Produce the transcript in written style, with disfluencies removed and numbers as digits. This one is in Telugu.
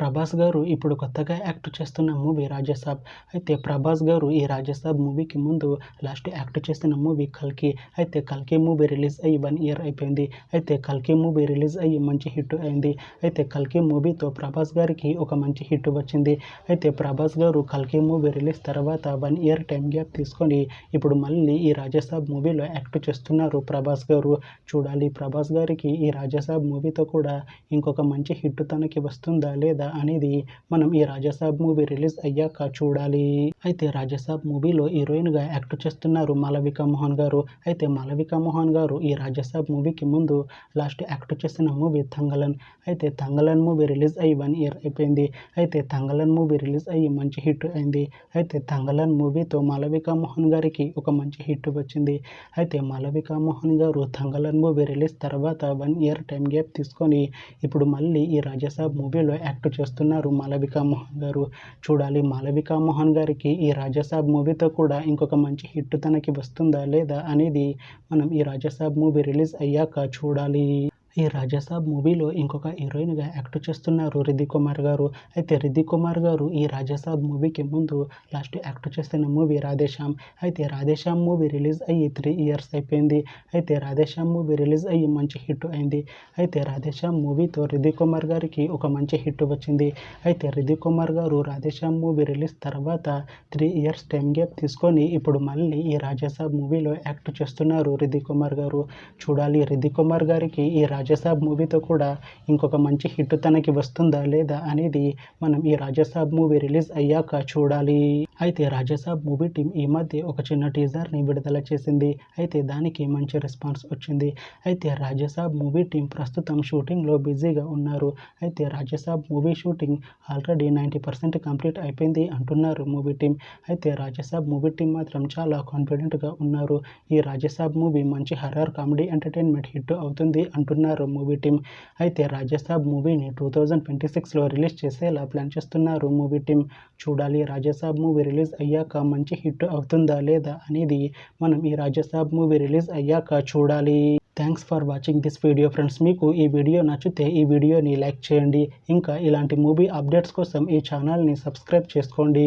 ప్రభాస్ గారు ఇప్పుడు కొత్తగా యాక్ట్ చేస్తున్న మూవీ రాజసాబ్. అయితే ప్రభాస్ గారు ఈ రాజసాబ్ మూవీకి ముందు లాస్ట్ యాక్ట్ చేసిన మూవీ కల్కి. అయితే కల్కి మూవీ రిలీజ్ అయ్యి 1 ఇయర్ అయిపోయింది. అయితే కల్కి మూవీ రిలీజ్ అయ్యి మంచి హిట్ అయింది. అయితే కల్కి మూవీతో ప్రభాస్ గారికి ఒక మంచి హిట్ వచ్చింది. అయితే ప్రభాస్ గారు కల్కి మూవీ రిలీజ్ తర్వాత 1 ఇయర్ టైం గ్యాప్ తీసుకొని ఇప్పుడు మళ్ళీ ఈ రాజసాబ్ మూవీలో యాక్ట్ చేస్తున్నారు ప్రభాస్ గారు. చూడాలి ప్రభాస్ గారికి ఈ రాజసాబ్ మూవీతో కూడా ఇంకొక మంచి హిట్ తనకి వస్తుందా లేదా అనేది మనం ఈ రాజసాబ్ మూవీ రిలీజ్ అయ్యాక చూడాలి. అయితే రాజసాబ్ మూవీలో హీరోయిన్గా యాక్ట్ చేస్తున్నారు మాళవిక మోహన్ గారు. అయితే మాళవిక మోహన్ గారు ఈ రాజసాబ్ మూవీకి ముందు లాస్ట్ యాక్ట్ చేసిన మూవీ తంగలన్. అయితే తంగలన్ మూవీ రిలీజ్ అయ్యి 1 ఇయర్ అయిపోయింది. అయితే తంగలన్ మూవీ రిలీజ్ అయ్యి మంచి హిట్ అయింది. అయితే తంగలన్ మూవీతో మాళవిక మోహన్ గారికి ఒక మంచి హిట్ వచ్చింది. అయితే మాళవిక మోహన్ గారు తంగలన్ మూవీ రిలీజ్ తర్వాత 1 ఇయర్ టైం గ్యాప్ తీసుకొని ఇప్పుడు మళ్ళీ ఈ రాజసాబ్ మూవీలో యాక్ట్ చేస్తున్నారు మాళవిక మోహన్ గారు. చూడాలి మాళవిక మోహన్ గారికి ఈ రాజసాబ్ మూవీతో కూడా ఇంకొక మంచి హిట్ తనకి వస్తుందా లేదా అనేది మనం ఈ రాజసాబ్ మూవీ రిలీజ్ అయ్యాక చూడాలి. ఈ రాజసాబ్ మూవీలో ఇంకొక హీరోయిన్గా యాక్ట్ చేస్తున్నారు రిద్ధి కుమార్ గారు. అయితే రిద్ధి కుమార్ గారు ఈ రాజసాబ్ మూవీకి ముందు లాస్ట్ యాక్ట్ చేసిన మూవీ రాధేశ్యామ్. అయితే రాధేశ్యామ్ మూవీ రిలీజ్ అయ్యి 3 ఇయర్స్ అయిపోయింది. అయితే రాధేశ్యామ్ మూవీ రిలీజ్ అయ్యి మంచి హిట్ అయింది. అయితే రాధేశ్యామ్ మూవీతో రిద్ధి కుమార్ గారికి ఒక మంచి హిట్ వచ్చింది. అయితే రిద్ధి కుమార్ గారు రాధేశ్యామ్ మూవీ రిలీజ్ తర్వాత 3 ఇయర్స్ టైం గ్యాప్ తీసుకొని ఇప్పుడు మళ్ళీ ఈ రాజసాబ్ మూవీలో యాక్ట్ చేస్తున్నారు రిద్ధి కుమార్ గారు. చూడాలి రిద్ధి కుమార్ గారికి ఈ రాజసాబ్ మూవీతో కూడా ఇంకొక మంచి హిట్ తనకి వస్తుందా లేదా అనేది మనం ఈ రాజసాబ్ మూవీ రిలీజ్ అయ్యాక చూడాలి. అయితే రాజసాబ్ మూవీ టీం ఈ మధ్య ఒక చిన్న టీజర్ని విడుదల చేసింది. అయితే దానికి మంచి రెస్పాన్స్ వచ్చింది. అయితే రాజసాబ్ మూవీ టీం ప్రస్తుతం షూటింగ్లో బిజీగా ఉన్నారు. అయితే Raja Saab movie shooting already 90% complete అయిపోయింది అంటున్నారు మూవీ టీం. అయితే రాజసాబ్ మూవీ టీం మాత్రం చాలా కాన్ఫిడెంట్గా ఉన్నారు. ఈ రాజసాబ్ మూవీ మంచి హర్రర్ కామెడీ ఎంటర్టైన్మెంట్ హిట్ అవుతుంది అంటున్నారు మూవీ టీం. అయితే రాజసాబ్ మూవీని 2026లో రిలీజ్ చేసేలా ప్లాన్ చేస్తున్నారు మూవీ టీం. చూడాలి రాజసాబ్ మూవీ రిలీజ్ అయ్యాక మంచి హిట్ అవుతుందా లేదా అనేది మనం ఈ రాజసాబ్ మూవీ రిలీజ్ అయ్యాక చూడాలి. Thanks for watching this video friends. మీకు ఈ వీడియో నచ్చితే ఈ వీడియోని లైక్ చేయండి. ఇంకా ఇలాంటి మూవీ అప్డేట్స్ కోసం ఈ ఛానల్ని సబ్స్క్రైబ్ చేసుకోండి.